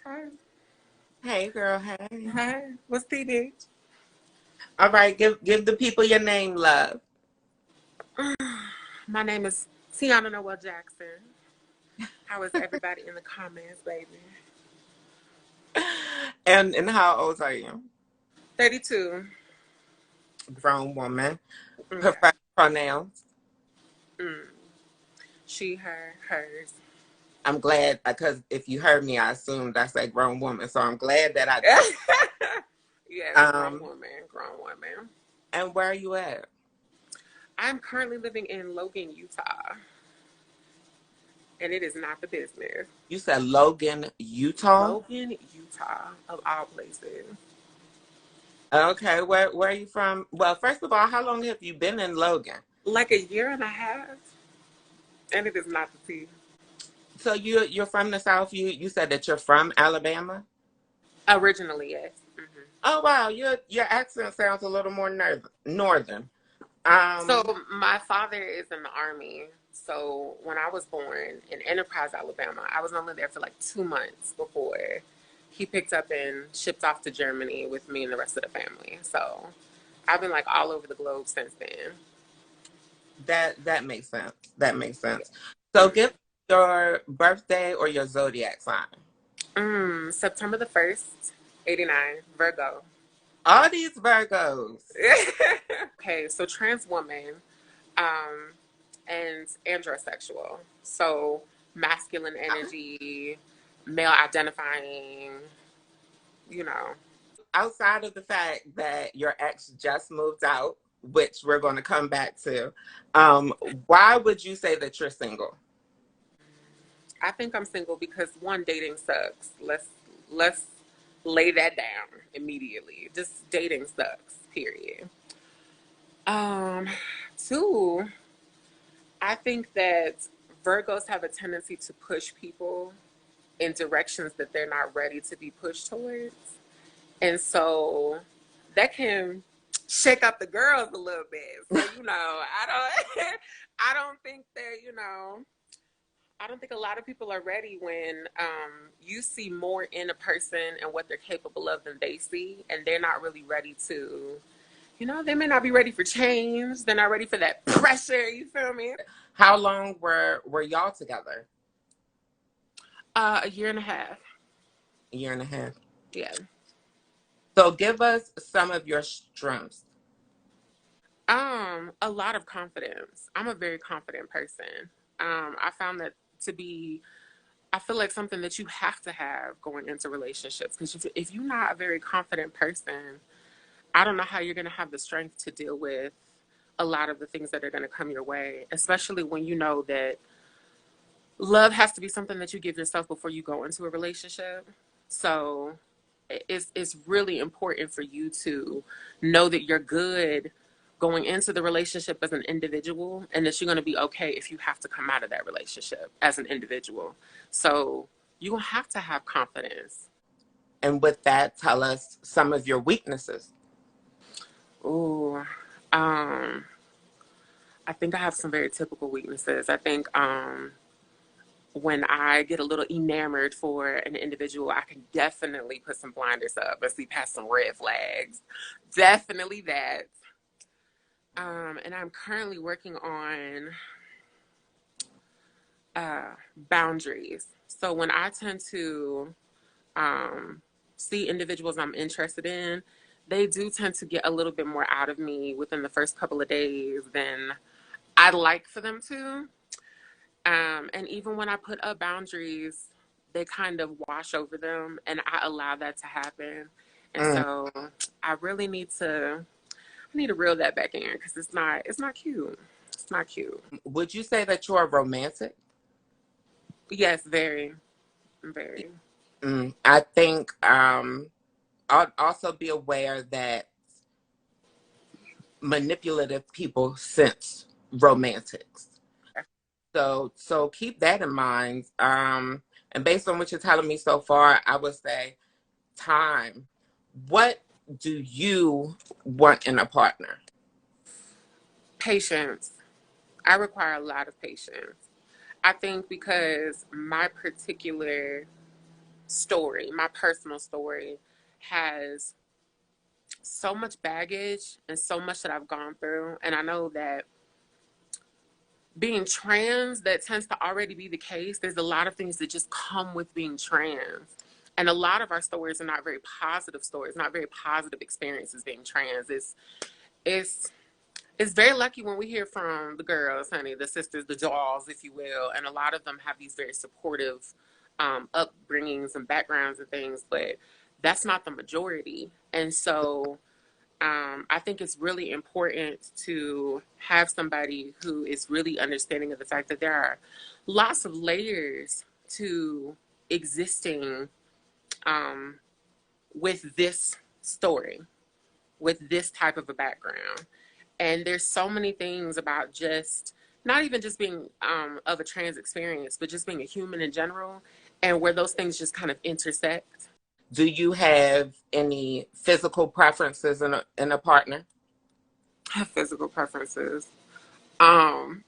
Hi. Hey girl, hey. Hi. What's the bitch? All right, give the people your name, love. My name is Tiana Noel Jackson. How is everybody in the comments, baby? And how old are you? 32. Grown woman. Yeah. Prefer pronouns. Mm. She, her, hers. I'm glad because if you heard me, I assumed I said grown woman. So I'm glad that I did. Yes, grown Um, woman, grown woman. and where are you at? I'm currently living in Logan, Utah, and it is not the business. You said Logan, Utah. Logan, Utah, of all places. Okay, where are you from? Well, first of all, how long have you been in Logan? Like a year and a half, and it is not the tea. So you're from the South. You said that you're from Alabama. Originally, yes. Oh wow, your accent sounds a little more northern. So Um, my father is in the army. So when I was born in Enterprise, Alabama, I was only there for like 2 months before he picked up and shipped off to Germany with me and the rest of the family. So I've been like all over the globe since then. that makes sense. That makes Yeah. sense. So give your birthday or your zodiac sign. September the 1st, 89, Virgo. All these Virgos. Okay, so trans woman, um, and androsexual. So masculine energy, male identifying, you know. Outside of the fact that your ex just moved out, which we're going to come back to, why would you say that you're single? I think I'm single because one, dating sucks. Let's lay that down immediately. Just dating sucks, period. Um, Two, I think that Virgos have a tendency to push people in directions that they're not ready to be pushed towards. And so that can shake up the girls a little bit. So, I don't I don't think that, I don't think a lot of people are ready when you see more in a person and what they're capable of than they see, and they're not really ready to, they may not be ready for change. They're not ready for that pressure. You feel me? How long were y'all together? A year and a half. A year and a half. Yeah. So give us some of your strengths. A lot of confidence. I'm a very confident person. I found that to be, I feel like something that you have to have going into relationships. Because if you're not a very confident person, I don't know how you're going to have the strength to deal with a lot of the things that are going to come your way, especially when you know that love has to be something that you give yourself before you go into a relationship. So it's really important for you to know that you're good going into the relationship as an individual, and that you're going to be okay if you have to come out of that relationship as an individual. So you're going to have confidence. And with that, tell us some of your weaknesses. Ooh, um, I think I have some very typical weaknesses. I think when I get a little enamored for an individual, I can definitely put some blinders up and see past some red flags. Definitely that. And I'm currently working on boundaries. So when I tend to um, see individuals I'm interested in, they do tend to get a little bit more out of me within the first couple of days than I'd like for them to. And even when I put up boundaries, they kind of wash over them, and I allow that to happen. And Mm. so I really I need to reel that back in because it's not cute. It's not cute. Would you say that you're romantic? Yes, very, very. I think I'll also be aware that manipulative people sense romantics. So keep that in mind. And based on what you're telling me so far, I would say time. What do you want in a partner? Patience. I require a lot of patience. I think because my particular story, my personal story, has so much baggage and so much that I've gone through. And I know that being trans, that tends to already be the case. There's a lot of things that just come with being trans. And a lot of our stories are not very positive stories, not very positive experiences being trans. It's it's very lucky when we hear from the girls, honey, the sisters, the dolls, if you will. And a lot of them have these very supportive upbringings and backgrounds and things, but that's not the majority. And so I think it's really important to have somebody who is really understanding of the fact that there are lots of layers to existing with this story, with this type of a background. And there's so many things about just not even just being of a trans experience, but just being a human in general, and where those things just kind of intersect. Do you have any physical preferences in a partner? Physical preferences. Um,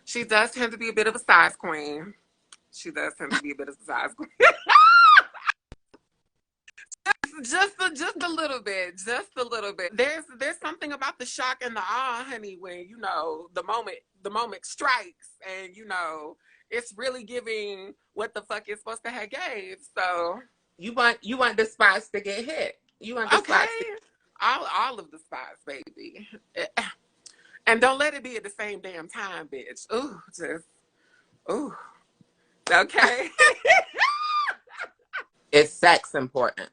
she does tend to be a bit of a size queen. She does tend to be a bit of a size queen. just a little bit, just a little bit. There's something about the shock and the awe, honey, when you know the moment strikes, and you know it's really giving what the fuck it's supposed to have gave. So You want the spots to get hit. You want the okay, spots to all of the spots, baby, and don't let it be at the same damn time, bitch. Ooh, just ooh, okay. Is sex important?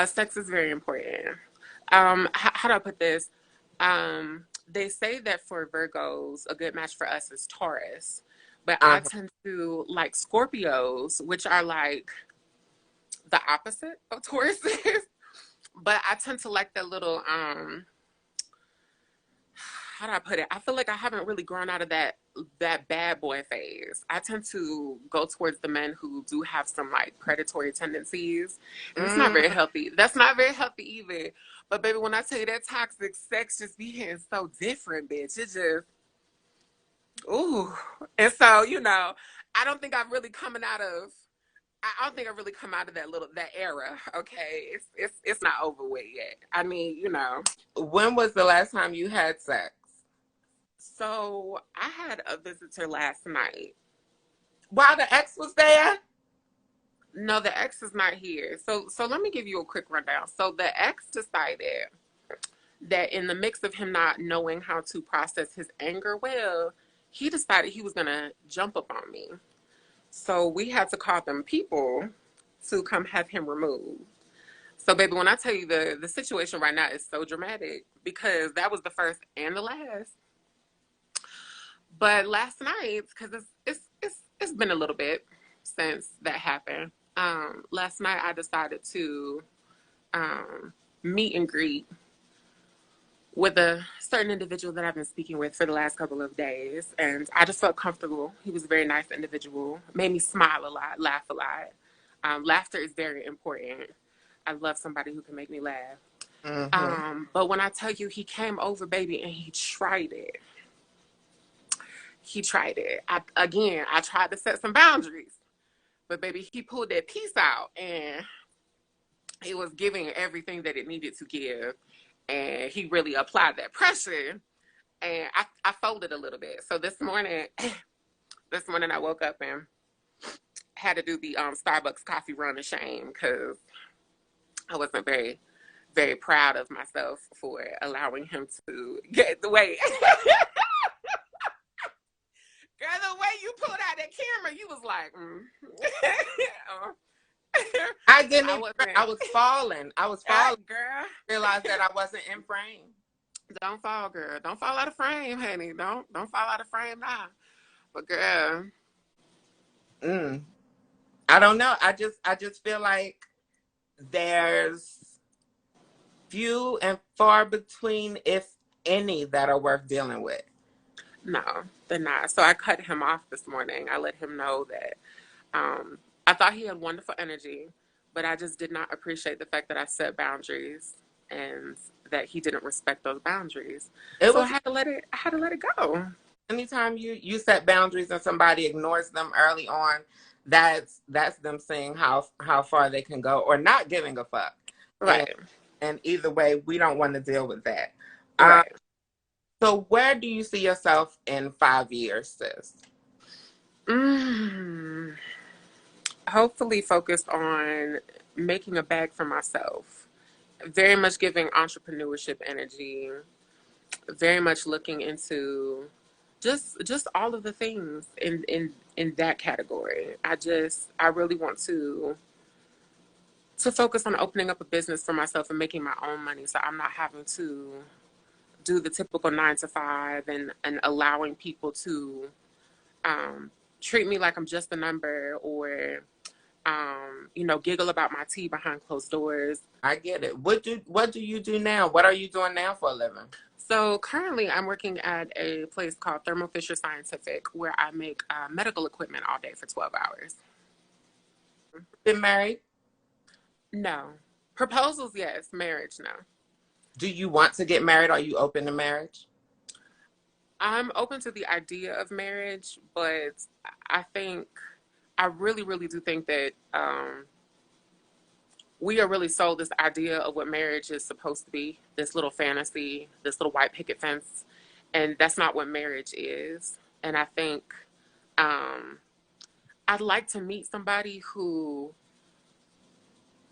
Sex is very important. How do I put this? They say that for Virgos, a good match for us is Taurus, but I Uh-huh. tend to like Scorpios, which are like the opposite of Taurus is. But I tend to like that little how do I put it? I feel like I haven't really grown out of that bad boy phase. I tend to go towards the men who do have some like predatory tendencies, and it's not Mm. very healthy. That's not very healthy either. But baby, when I tell you that toxic sex just be hitting so different, bitch, it just ooh. And so you know, I don't think I've really coming out of. I don't think I've really come out of that era. Okay, it's not over with yet. I mean, you know. When was the last time you had sex? So I had a visitor last night. While the ex was there? No, the ex is not here. So let me give you a quick rundown. So the ex decided that in the mix of him not knowing how to process his anger well, he decided he was gonna jump up on me. So we had to call them people to come have him removed. So baby, when I tell you the situation right now is so dramatic because that was the first and the last. But last night, because it's been a little bit since that happened. Last night I decided to meet and greet with a certain individual that I've been speaking with for the last couple of days, and I just felt comfortable. He was a very nice individual, made me smile a lot, laugh a lot. Laughter is very important. I love somebody who can make me laugh. Mm-hmm. But when I tell you, he came over, baby, and he tried it. He tried it. I tried to set some boundaries, but baby, he pulled that piece out, and it was giving everything that it needed to give. And he really applied that pressure, and I folded a little bit. So this morning, I woke up and had to do the Starbucks coffee run of shame because I wasn't very proud of myself for allowing him to get the way. Girl, the way you pulled out that camera, you was like, I didn't I even, wasn't. I was falling. I was falling. Girl, Realized that I wasn't in frame. don't fall, girl. Don't fall out of frame, honey. Don't fall out of frame now. But girl, Mm. I don't know. I just feel like there's few and far between, if any, that are worth dealing with. no, they're not. So I cut him off this morning. I let him know that I thought he had wonderful energy, but I just did not appreciate the fact that I set boundaries and that he didn't respect those boundaries. It So was I had to let it go. anytime you set boundaries and somebody ignores them early on, that's them seeing how far they can go or not giving a fuck. And Right. and either way, we don't want to deal with that. Um, Right. so where do you see yourself in 5 years, sis? Mm, hopefully focused on making a bag for myself. Very much giving entrepreneurship energy. Very much looking into just all of the things in that category. I really want to focus on opening up a business for myself and making my own money so I'm not having to do the typical 9 to 5 and allowing people to um, treat me like I'm just a number or giggle about my tea behind closed doors. I get it. What do you do now? What are you doing now for a living? So currently, I'm working at a place called Thermo Fisher Scientific, where I make medical equipment all day for 12 hours. Been married? No. Proposals, yes. Marriage, no. Do you want to get married? Are you open to marriage? I'm open to the idea of marriage, but I think, I really, really do think that we are really sold this idea of what marriage is supposed to be, this little fantasy, this little white picket fence. And that's not what marriage is. And I think um, I'd like to meet somebody who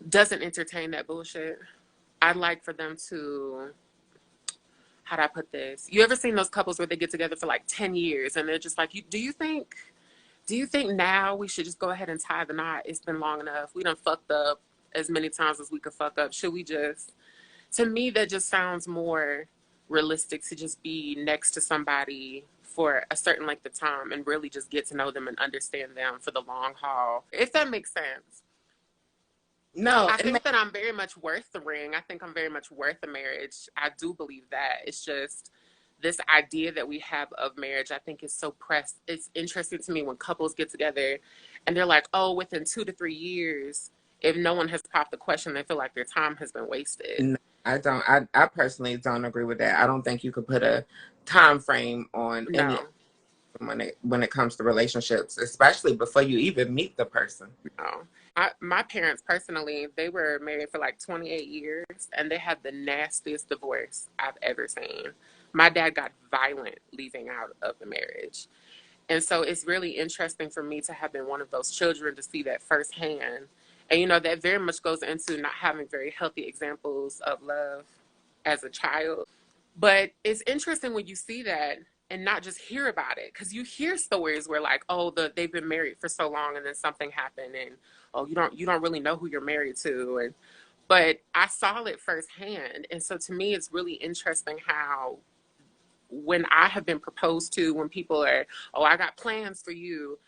doesn't entertain that bullshit. I'd like for them to, how do I put this? You ever seen those couples where they get together for like 10 years and they're just like, do you think now we should just go ahead and tie the knot? It's been long enough. We done fucked up as many times as we could fuck up. Should we just, to me, that just sounds more realistic to just be next to somebody for a certain length of time and really just get to know them and understand them for the long haul. If that makes sense. No, I think that I'm very much worth the ring. I think I'm very much worth a marriage. I do believe that. It's just this idea that we have of marriage, I think is so pressed. It's interesting to me when couples get together and they're like, oh, within 2 to 3 years, if no one has popped the question, they feel like their time has been wasted. no, I don't. I personally don't agree with that. I don't think you could put a time frame on any No, when it comes to relationships, especially before you even meet the person. no. My parents personally, they were married for like 28 years and they had the nastiest divorce I've ever seen. My dad got violent leaving out of the marriage. And so it's really interesting for me to have been one of those children to see that firsthand. And, that very much goes into not having very healthy examples of love as a child. But it's interesting when you see that and not just hear about it. Because you hear stories where like, oh, they've been married for so long and then something happened and oh, you don't really know who you're married to. But I saw it firsthand. And so to me it's really interesting how when I have been proposed to, when people are, oh, I got plans for you,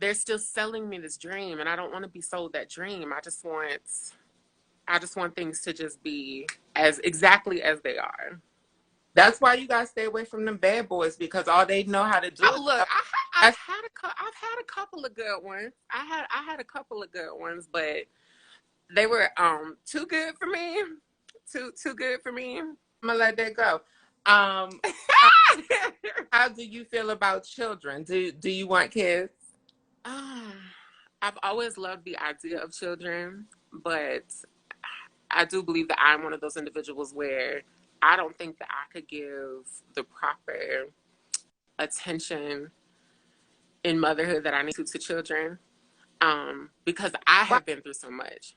they're still selling me this dream, and I don't want to be sold that dream. I just want things to just be as exactly as they are. That's why you gotta stay away from them bad boys because all they know how to do Oh, is look, that's I've had a couple of good ones. I had a couple of good ones, but they were too good for me. Too good for me. I'm gonna let that go. Um, how, how do you feel about children? Do you want kids? Um, I've always loved the idea of children, but I do believe that I'm one of those individuals where I don't think that I could give the proper attention in motherhood that I need to children, because I What? have been through so much.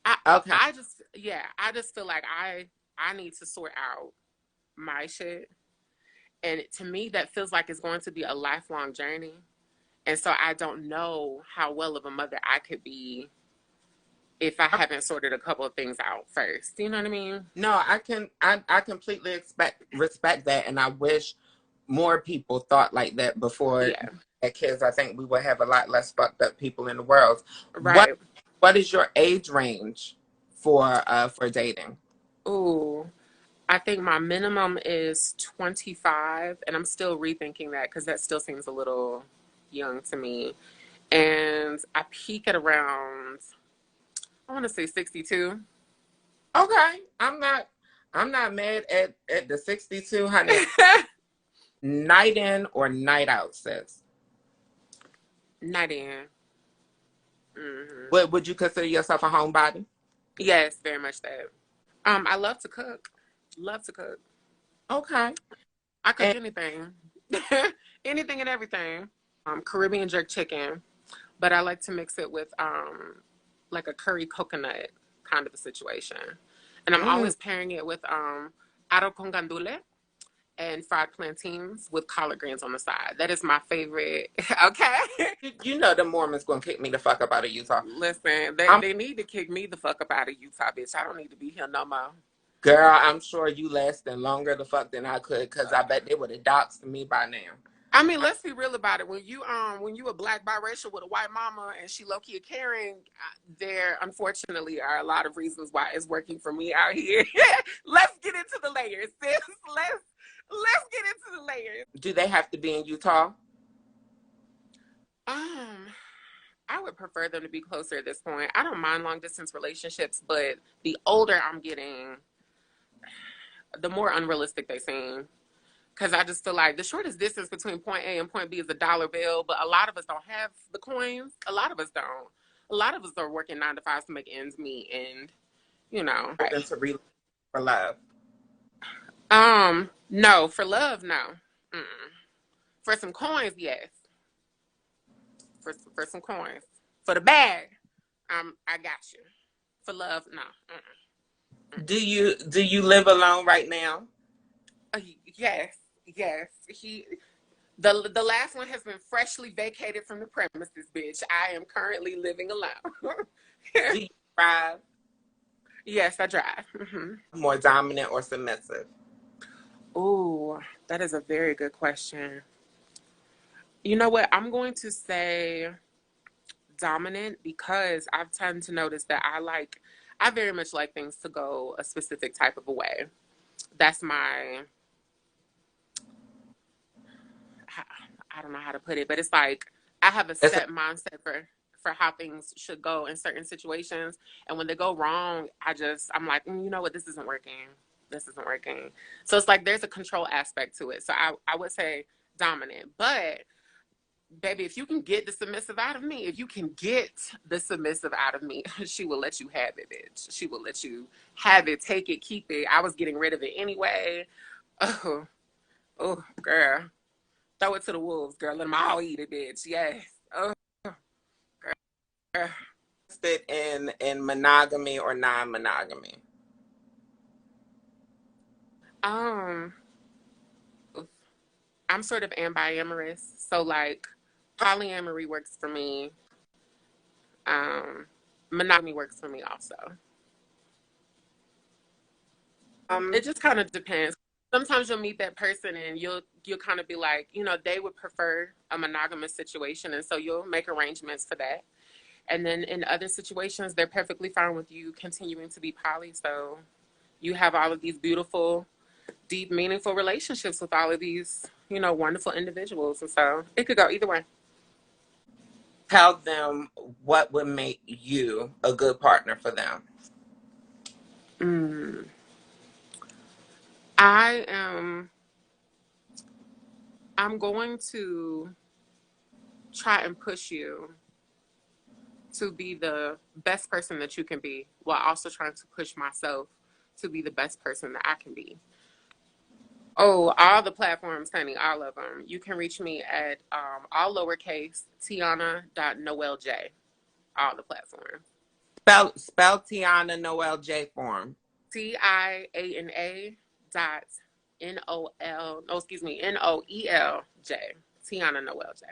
I Okay. I just feel like I need to sort out my shit, and to me that feels like it's going to be a lifelong journey. And so I don't know how well of a mother I could be if I haven't sorted a couple of things out first. You know what I mean? No, I completely respect that, and I wish more people thought like that before Yeah. their kids. I think we would have a lot less fucked up people in the world. What Right. what is your age range for dating? Ooh. I think my minimum is 25, and I'm still rethinking that because that still seems a little young to me. And I peak at around, I want to say 62. Okay, I'm not mad at the 62, honey. Night in or night out, sis. Not in. Hmm. Would you consider yourself a homebody? Yes, very much that. I love to cook. Love to cook. Okay. I cook And anything, anything and everything. Caribbean jerk chicken, but I like to mix it with like a curry coconut kind of a situation, and I'm mm, always pairing it with arroz con gandule and fried plantains with collard greens on the side. That is my favorite. Okay. you know the Mormons gonna kick me the fuck up out of Utah. Listen, I'm they need to kick me the fuck up out of Utah, bitch. I don't need to be here no more. Girl, I'm sure you lasting longer the fuck than I could, because I bet they would have doxed me by now. I mean, let's be real about it. When you a black biracial with a white mama and she low key a caring, there unfortunately are a lot of reasons why it's working for me out here. Let's get into the layers, sis. Let's get into the layers. Do they have to be in Utah? Um, I would prefer them to be closer at this point. I don't mind long distance relationships, but the older I'm getting, the more unrealistic they seem. Because I just feel like the shortest distance between point A and point B is a dollar bill, but a lot of us don't have the coins. A lot of us don't. A lot of us are working 9 to 5 to make ends meet, and you know. Open to relate for love. No, for love, no. Mm-mm. For some coins, yes. For some coins, for the bag, I got you. For love, no. Do you live alone right now? Yes, yes. The last one has been freshly vacated from the premises, bitch. I am currently living alone. Do you drive? Yes, I drive. More dominant or submissive? Ooh, that is a very good question. You know what? I'm going to say dominant because I've tend to notice that I very much like things to go a specific type of a way. That's my, I don't know how to put it, but it's like I have a It's a, set mindset for how things should go in certain situations, and when they go wrong, I'm like, you know what, this isn't working. This isn't working. So it's like there's a control aspect to it. So I would say dominant, but baby, if you can get the submissive out of me, if you can get the submissive out of me, she will let you have it, bitch. She will let you have it, take it, keep it. I was getting rid of it anyway. Oh, oh, girl. Throw it to the wolves, girl. Let them all eat it, bitch. Yes. Oh, girl. fit in monogamy or non-monogamy? Um, I'm sort of ambiamorous. So like polyamory works for me. Um, monogamy works for me also. Um, It just kind of depends. Sometimes you'll meet that person and you'll kind of be like, they would prefer a monogamous situation, and so you'll make arrangements for that. And then in other situations, they're perfectly fine with you continuing to be poly. So you have all of these beautiful, deep, meaningful relationships with all of these, wonderful individuals. And so it could go either way. Tell them what would make you a good partner for them. Mm. I am. I'm going to try and push you to be the best person that you can be, while also trying to push myself to be the best person that I can be. Oh, all the platforms, honey, all of them. You can reach me at all lowercase Tiana.noelj. All the platforms. Spell Tiana Noel J form. TIANA dot NOL. No, excuse me, NOELJ. Tiana Noel J.